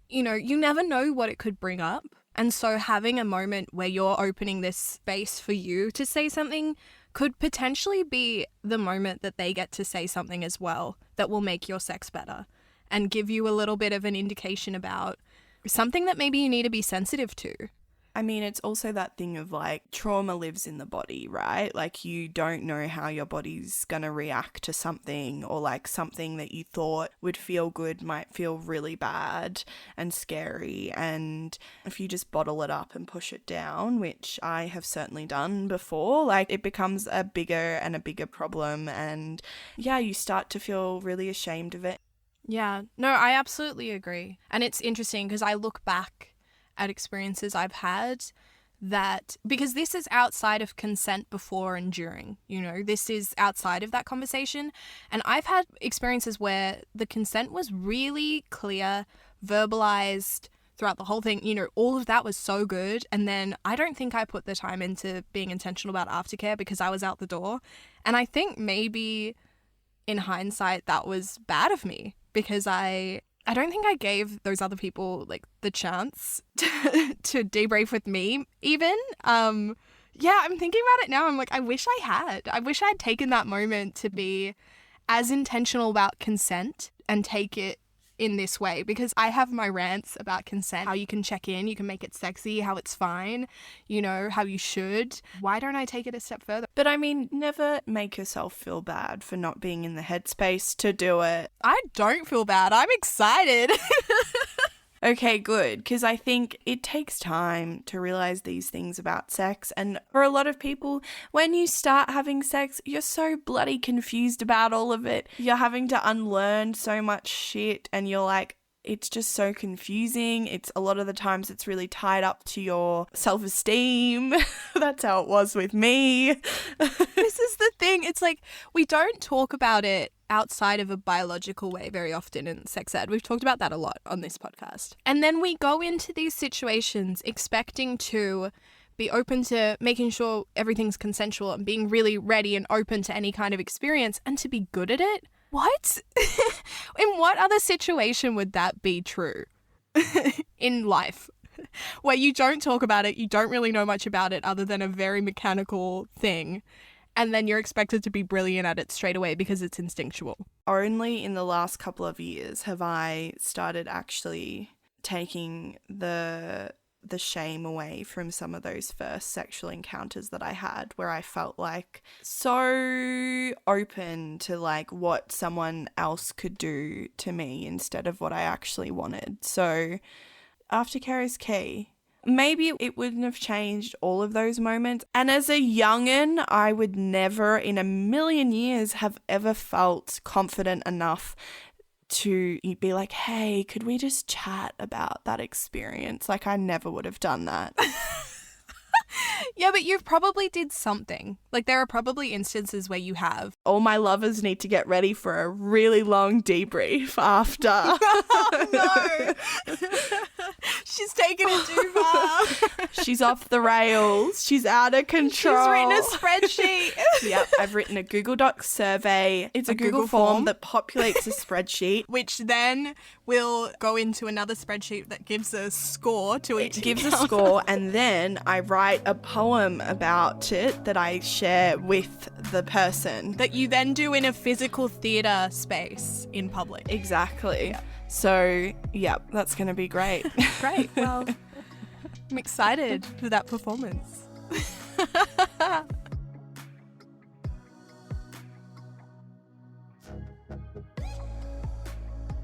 Speaker 3: you know, you never know what it could bring up. And so having a moment where you're opening this space for you to say something could potentially be the moment that they get to say something as well that will make your sex better and give you a little bit of an indication about something that maybe you need to be sensitive to.
Speaker 1: I mean, it's also that thing of like trauma lives in the body, right? Like you don't know how your body's going to react to something, or like something that you thought would feel good might feel really bad and scary. And if you just bottle it up and push it down, which I have certainly done before, like it becomes a bigger and a bigger problem. And yeah, you start to feel really ashamed of it.
Speaker 3: Yeah, no, I absolutely agree. And it's interesting because I look back at experiences I've had that, because this is outside of consent before and during, you know, this is outside of that conversation. And I've had experiences where the consent was really clear, verbalized throughout the whole thing, you know, all of that was so good. And then I don't think I put the time into being intentional about aftercare because I was out the door. And I think maybe in hindsight that was bad of me, because I don't think I gave those other people like the chance to debrief with me even. Yeah, I'm thinking about it now. I'm like, I wish I had. I wish I had taken that moment to be as intentional about consent and take it in this way, because I have my rants about consent, how you can check in, you can make it sexy, how it's fine, you know, how you should. Why don't I take it a step further?
Speaker 1: But I mean, never make yourself feel bad for not being in the headspace to do it.
Speaker 3: I don't feel bad. I'm excited.
Speaker 1: Okay, good, because I think it takes time to realize these things about sex. And for a lot of people, when you start having sex, you're so bloody confused about all of it. You're having to unlearn so much shit, and you're like, it's just so confusing. It's a lot of the times it's really tied up to your self-esteem. That's how it was with me.
Speaker 3: This is the thing. It's like, we don't talk about it outside of a biological way very often in sex ed. We've talked about that a lot on this podcast. And then we go into these situations expecting to be open to making sure everything's consensual and being really ready and open to any kind of experience and to be good at it. What? In what other situation would that be true in life? Where you don't talk about it, you don't really know much about it other than a very mechanical thing, and then you're expected to be brilliant at it straight away because it's instinctual.
Speaker 1: Only in the last couple of years have I started actually taking the shame away from some of those first sexual encounters that I had, where I felt like so open to like what someone else could do to me instead of what I actually wanted. So aftercare is key. Maybe it wouldn't have changed all of those moments. And as a youngin', I would never in a million years have ever felt confident enough to be like, hey, could we just chat about that experience? Like, I never would have done that.
Speaker 3: Yeah, but you probably did something. Like, there are probably instances where you have.
Speaker 1: All my lovers need to get ready for a really long debrief after.
Speaker 3: Oh, no. She's taken it too far.
Speaker 1: She's off the rails. She's out of control.
Speaker 3: She's written a spreadsheet.
Speaker 1: Yep, I've written a Google Docs survey. It's a Google form that populates a spreadsheet.
Speaker 3: Which then will go into another spreadsheet that gives a score to each.
Speaker 1: It gives a score, and then I write a poem about it that I share with the person.
Speaker 3: That you then do in a physical theatre space in public.
Speaker 1: Exactly. Yeah. So, yeah, that's going to be great.
Speaker 3: Great. Well, I'm excited for that performance.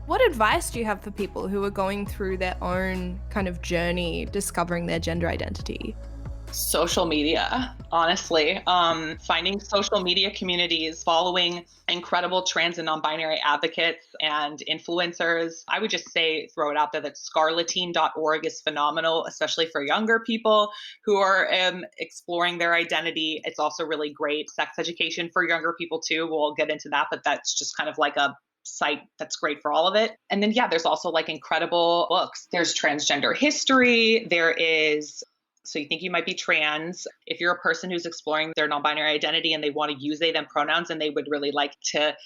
Speaker 2: What advice do you have for people who are going through their own kind of journey discovering their gender identity?
Speaker 4: Social media, honestly. Finding social media communities, following incredible trans and non-binary advocates and influencers. I would just say, throw it out there, that scarletine.org is phenomenal, especially for younger people who are exploring their identity. It's also really great sex education for younger people too. We'll get into that, but that's just kind of like a site that's great for all of it. And then, yeah, there's also like incredible books. There's transgender history. There is So you think you might be trans. If you're a person who's exploring their non-binary identity and they want to use they, them pronouns, and they would really like to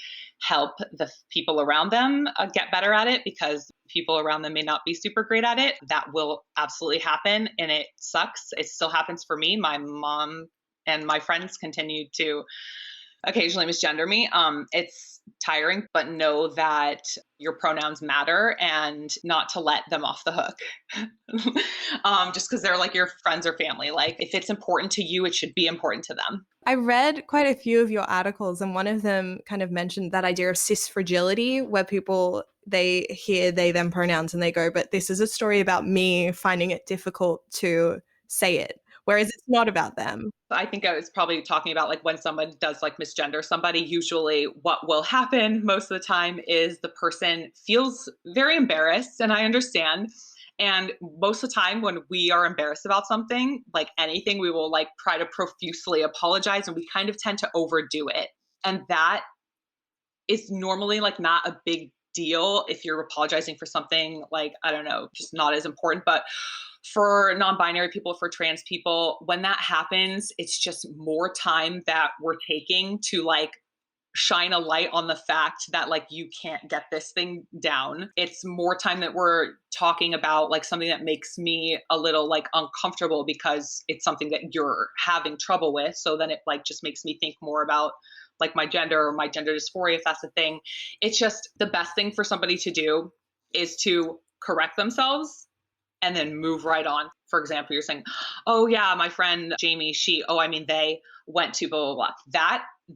Speaker 4: help the people around them get better at it because people around them may not be super great at it, that will absolutely happen. And it sucks. It still happens for me. My mom and my friends continue to occasionally misgender me. It's tiring, but know that your pronouns matter and not to let them off the hook. Just because they're like your friends or family. Like if it's important to you, it should be important to them.
Speaker 2: I read quite a few of your articles, and one of them kind of mentioned that idea of cis fragility, where people, they hear they, them pronouns and they go, but this is a story about me finding it difficult to say it. Whereas it's not about them.
Speaker 4: I think I was probably talking about like when someone does like misgender somebody, usually what will happen most of the time is the person feels very embarrassed, and I understand. And most of the time when we are embarrassed about something, like anything, we will like try to profusely apologize, and we kind of tend to overdo it. And that is normally like not a big deal if you're apologizing for something like, I don't know, just not as important. But for non-binary people, for trans people, when that happens, it's just more time that we're taking to like shine a light on the fact that like you can't get this thing down. It's more time that we're talking about like something that makes me a little like uncomfortable because it's something that you're having trouble with. So then it like just makes me think more about like my gender or my gender dysphoria, if that's a thing. It's just the best thing for somebody to do is to correct themselves and then move right on. For example, you're saying, oh yeah, my friend Jamie, they went to blah, blah, blah.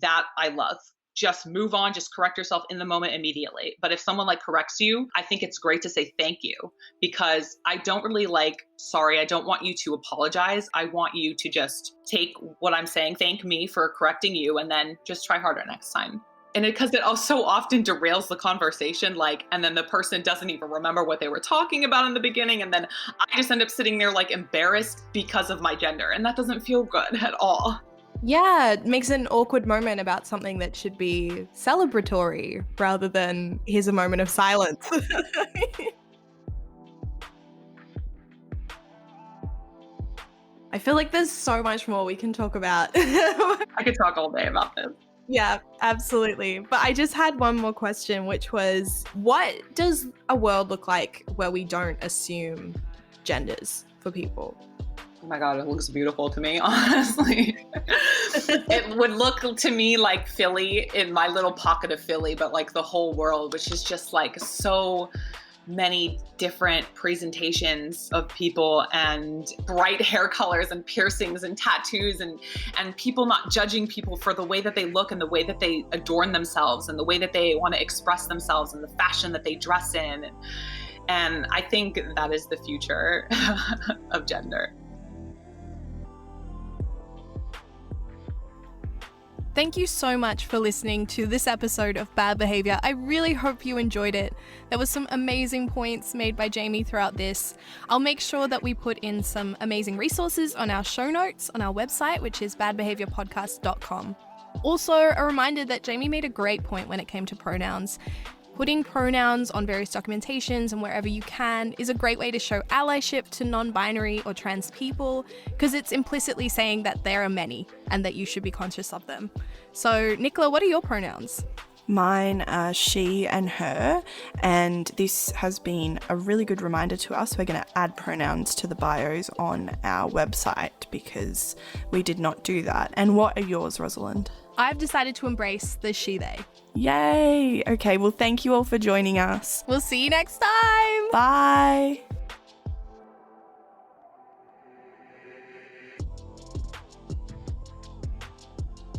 Speaker 4: That I love. Just move on, just correct yourself in the moment immediately. But if someone like corrects you, I think it's great to say thank you, because I don't really like, sorry, I don't want you to apologize. I want you to just take what I'm saying, thank me for correcting you, and then just try harder next time. And because it also often derails the conversation, like, and then the person doesn't even remember what they were talking about in the beginning. And then I just end up sitting there like embarrassed because of my gender. And that doesn't feel good at all.
Speaker 2: Yeah, it makes an awkward moment about something that should be celebratory rather than here's a moment of silence. I feel like there's so much more we can talk about.
Speaker 4: I could talk all day about this.
Speaker 2: Yeah, absolutely. But I just had one more question, which was, what does a world look like where we don't assume genders for people?
Speaker 4: Oh my God, it looks beautiful to me, honestly. It would look to me like Philly, in my little pocket of Philly, but like the whole world, which is just like so many different presentations of people and bright hair colors and piercings and tattoos and people not judging people for the way that they look and the way that they adorn themselves and the way that they want to express themselves and the fashion that they dress in. And I think that is the future of gender.
Speaker 3: Thank you so much for listening to this episode of Bad Behavior. I really hope you enjoyed it. There was some amazing points made by Jamie throughout this. I'll make sure that we put in some amazing resources on our show notes on our website, which is badbehaviorpodcast.com. Also, a reminder that Jamie made a great point when it came to pronouns. Putting pronouns on various documentations and wherever you can is a great way to show allyship to non-binary or trans people, because it's implicitly saying that there are many and that you should be conscious of them. So, Nicola, what are your pronouns?
Speaker 1: Mine are she and her, and this has been a really good reminder to us. We're going to add pronouns to the bios on our website because we did not do that. And what are yours, Rosalind?
Speaker 3: I've decided to embrace the she, they.
Speaker 1: Yay! Okay, well, thank you all for joining us.
Speaker 3: We'll see you next time.
Speaker 1: Bye!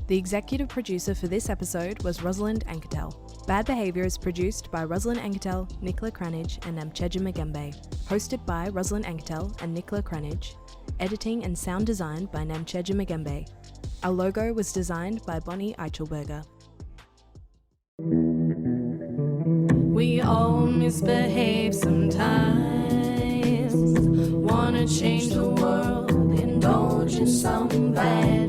Speaker 5: The executive producer for this episode was Rosalind Anketel. Bad Behavior is produced by Rosalind Anketel, Nicola Cranage, and Namcheja Magembe. Hosted by Rosalind Anketel and Nicola Cranage. Editing and sound design by Namcheja Magembe. Our logo was designed by Bonnie Eichelberger.
Speaker 6: We all misbehave sometimes. Wanna change the world, indulge in some bad.